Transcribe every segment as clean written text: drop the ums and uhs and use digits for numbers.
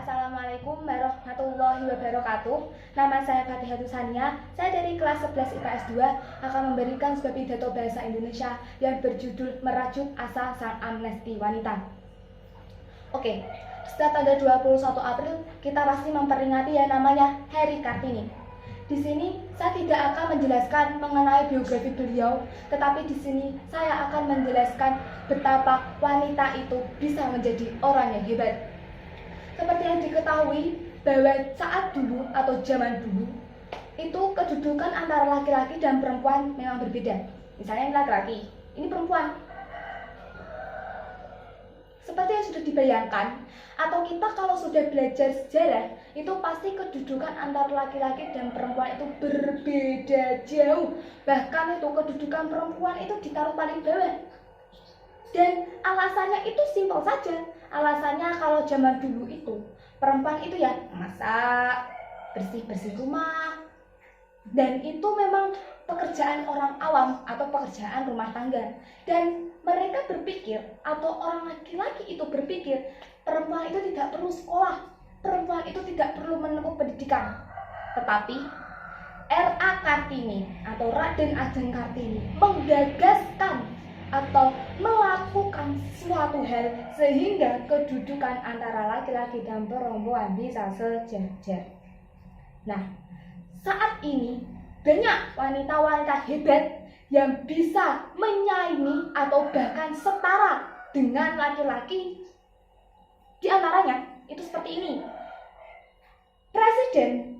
Assalamualaikum warahmatullahi wabarakatuh. Nama saya Fatihah Tusania. Saya dari kelas 11 IPS 2 akan memberikan sebuah pidato bahasa Indonesia yang berjudul Merajut Asa Sang Amnesti Wanita. Oke, setiap tanggal 21 April kita pasti memperingati yang namanya Hari Kartini. Di sini saya tidak akan menjelaskan mengenai biografi beliau, tetapi di sini saya akan menjelaskan betapa wanita itu bisa menjadi orang yang hebat. Seperti yang diketahui bahwa saat dulu atau zaman dulu itu kedudukan antara laki-laki dan perempuan memang berbeda. Misalnya ini laki-laki, ini perempuan. Seperti yang sudah dibayangkan, atau kita kalau sudah belajar sejarah, itu pasti kedudukan antara laki-laki dan perempuan itu berbeda jauh. Bahkan itu kedudukan perempuan itu ditaruh paling bawah. Dan alasannya itu simpel saja. Alasannya kalau zaman dulu itu perempuan itu ya masak, bersih-bersih rumah. Dan itu memang pekerjaan orang awam atau pekerjaan rumah tangga. Dan mereka berpikir atau orang laki-laki itu berpikir perempuan itu tidak perlu sekolah, perempuan itu tidak perlu menempuh pendidikan. Tetapi R.A. Kartini atau Raden Ajeng Kartini menggagaskan atau melakukan suatu hal sehingga kedudukan antara laki-laki dan perempuan bisa sejajar. Nah, saat ini banyak wanita-wanita hebat yang bisa menyaingi atau bahkan setara dengan laki-laki. Di antaranya itu seperti ini. Presiden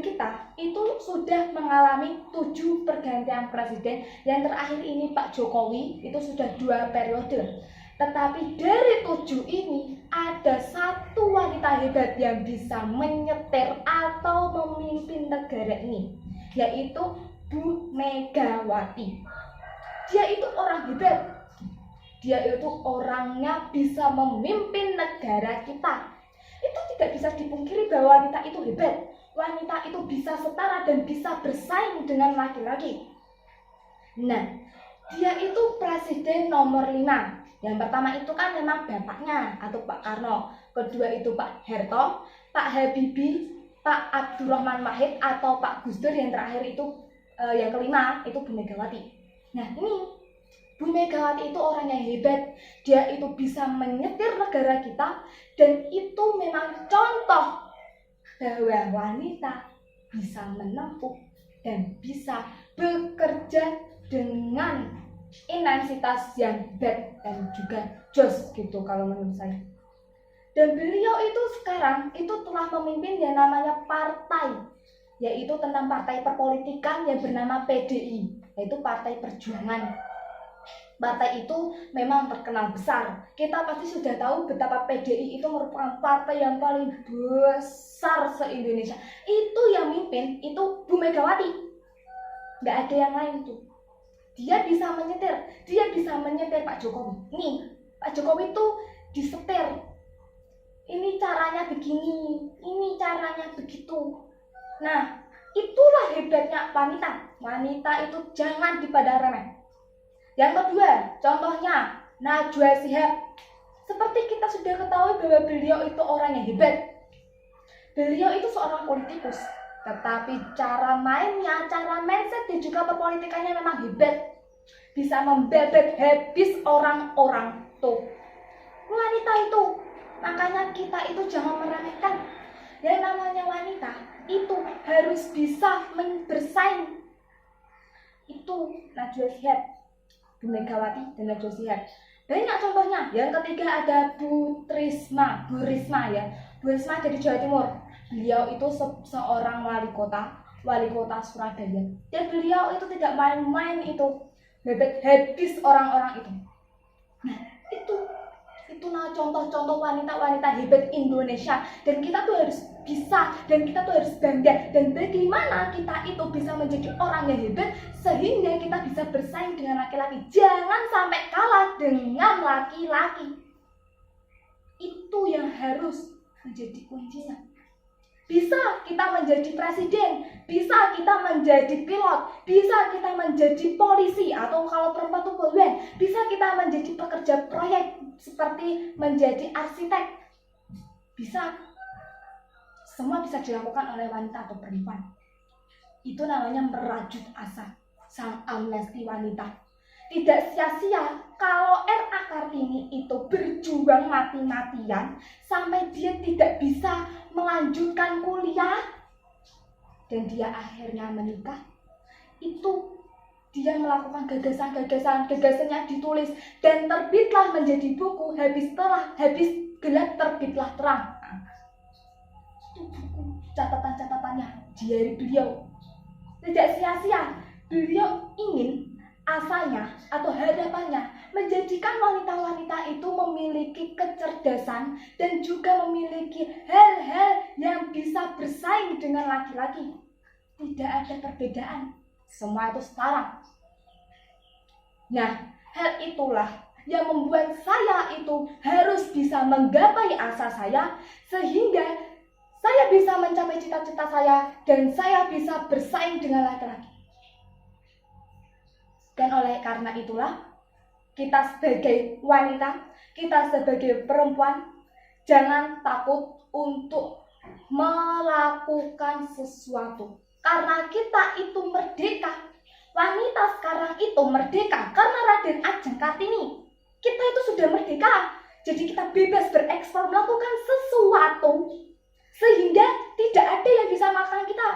kita itu sudah mengalami 7 pergantian presiden. Yang terakhir ini Pak Jokowi itu sudah 2 periode. Tetapi dari 7 ini ada satu wanita hebat yang bisa menyetir atau memimpin negara ini, yaitu Bu Megawati. Dia itu orang hebat. Dia itu orangnya bisa memimpin negara kita. Itu tidak bisa dipungkiri bahwa wanita itu hebat. Wanita itu bisa setara dan bisa bersaing dengan laki-laki. Nah, dia itu presiden nomor 5. Yang pertama itu kan memang bapaknya atau Pak Karno. Kedua itu Pak Harto, Pak Habibie, Pak Abdurrahman Wahid atau Pak Gus Dur. Yang terakhir itu yang kelima itu Bu Megawati. Nah, ini Bu Megawati itu orang yang hebat. Dia itu bisa menyetir negara kita. Dan itu memang contoh bahwa wanita bisa menempuh dan bisa bekerja dengan intensitas yang hebat dan juga jos gitu kalau menurut saya. Dan beliau itu sekarang itu telah memimpin yang namanya partai, yaitu tentang partai perpolitikan yang bernama PDI, yaitu Partai Perjuangan. Partai itu memang terkenal besar. Kita pasti sudah tahu betapa PDI itu merupakan partai yang paling besar se-Indonesia. Itu yang mimpin itu Bu Megawati. Nggak ada yang lain tuh. Dia bisa menyetir Pak Jokowi. Nih, Pak Jokowi itu disetir. Ini caranya begini, ini caranya begitu. Nah, itulah hebatnya wanita. Wanita itu jangan dipandang remeh. Yang kedua, contohnya Najwa Shihab. Seperti kita sudah ketahui bahwa beliau itu orang yang hebat. Beliau itu seorang politikus, tetapi cara mainnya, cara mindset dan juga perpolitikannya memang hebat. Bisa membebet habis orang-orang tuh. Wanita itu, makanya kita itu jangan meremehkan. Yang namanya wanita itu harus bisa bersaing. Itu Najwa Shihab, Bu Megawati dan Najwa Shihab. Banyak contohnya. Yang ketiga ada Bu Risma ya. Bu Risma dari Jawa Timur. Beliau itu seorang wali kota Surabaya. Dan beliau itu tidak main-main itu, bebet habis orang-orang itu. Nah, itu contoh-contoh wanita-wanita hebat Indonesia. Dan kita tuh harus bisa, dan kita tuh harus bangga. Dan bagaimana kita itu bisa menjadi orang yang hebat sehingga kita bisa bersaing dengan laki-laki. Jangan sampai kalah dengan laki-laki. Itu yang harus menjadi kuncinya. Bisa kita menjadi presiden, bisa kita menjadi pilot, bisa kita menjadi polisi, atau kalau perempuan itu boleh, bisa kita menjadi pekerja proyek seperti menjadi arsitek. semua bisa dilakukan oleh wanita atau perempuan. Itu namanya merajut asa sang amnesti wanita. Tidak sia-sia kalau R.A. Kartini itu berjuang mati-matian sampai dia tidak bisa melanjutkan kuliah dan dia akhirnya menikah. Itu dia melakukan gagasannya ditulis dan terbitlah menjadi buku habis gelap terbitlah terang. Itu buku catatan-catatannya diary beliau. Tidak sia-sia beliau ingin asanya atau harapannya menjadikan wanita-wanita itu memiliki kecerdasan dan juga memiliki hal-hal yang bisa bersaing dengan laki-laki. Tidak ada perbedaan, semua itu setara. Nah, hal itulah yang membuat saya itu harus bisa menggapai asa saya sehingga saya bisa mencapai cita-cita saya dan saya bisa bersaing dengan laki-laki. Dan oleh karena itulah, kita sebagai wanita, kita sebagai perempuan, jangan takut untuk melakukan sesuatu. Karena kita itu merdeka. Wanita sekarang itu merdeka karena Raden Ajeng Kartini. Kita itu sudah merdeka. Jadi kita bebas berekspor melakukan sesuatu. Sehingga tidak ada yang bisa makan kita.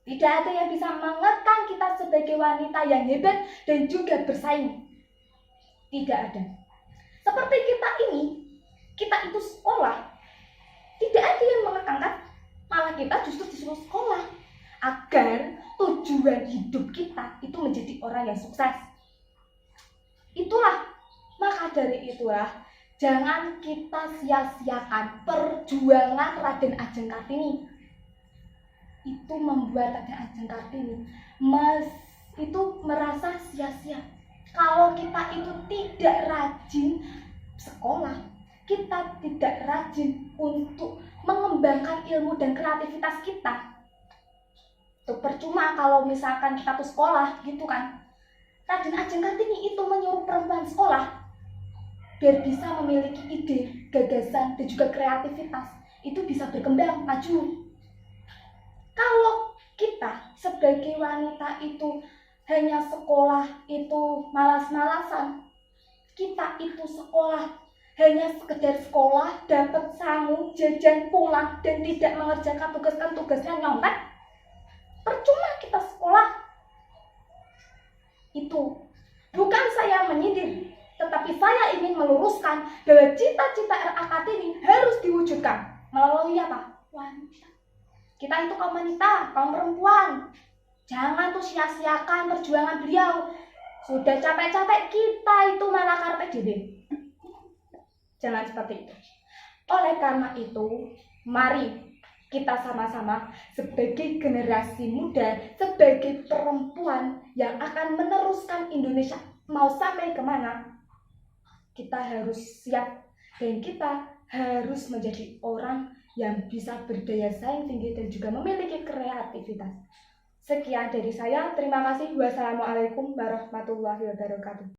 Tidak ada yang bisa mengekang kita sebagai wanita yang hebat dan juga bersaing. Tidak ada. Seperti kita ini, kita itu sekolah. Tidak ada yang mengekang kan? Malah kita justru disuruh sekolah. Agar tujuan hidup kita itu menjadi orang yang sukses. Itulah, maka dari itulah, jangan kita sia-siakan perjuangan Raden Ajeng Kartini. Itu membuat Raden Ajeng Kartini itu merasa sia-sia. Kalau kita itu tidak rajin sekolah, kita tidak rajin untuk mengembangkan ilmu dan kreativitas kita. Itu percuma kalau misalkan kita tuh sekolah gitu kan. Raden Ajeng Kartini itu menyuruh perempuan sekolah biar bisa memiliki ide, gagasan dan juga kreativitas. Itu bisa berkembang, maju. Kalau kita sebagai wanita itu hanya sekolah itu malas-malasan, kita itu sekolah hanya sekedar sekolah, dapat sangu, jajan, pulang, dan tidak mengerjakan tugasnya nyontek, percuma kita sekolah. Itu bukan saya menyindir, tetapi saya ingin meluruskan bahwa cita-cita R.A. Kartini harus diwujudkan melalui apa? Wanita. Kita itu kaum wanita, kaum perempuan. Jangan tuh sia-siakan perjuangan beliau. Sudah capek-capek kita itu malah karpet diri. Jangan seperti itu. Oleh karena itu, mari kita sama-sama sebagai generasi muda, sebagai perempuan yang akan meneruskan Indonesia mau sampai kemana, kita harus siap dan kita harus menjadi orang yang bisa berdaya saing tinggi dan juga memiliki kreativitas. Sekian dari saya, terima kasih. Wassalamualaikum warahmatullahi wabarakatuh.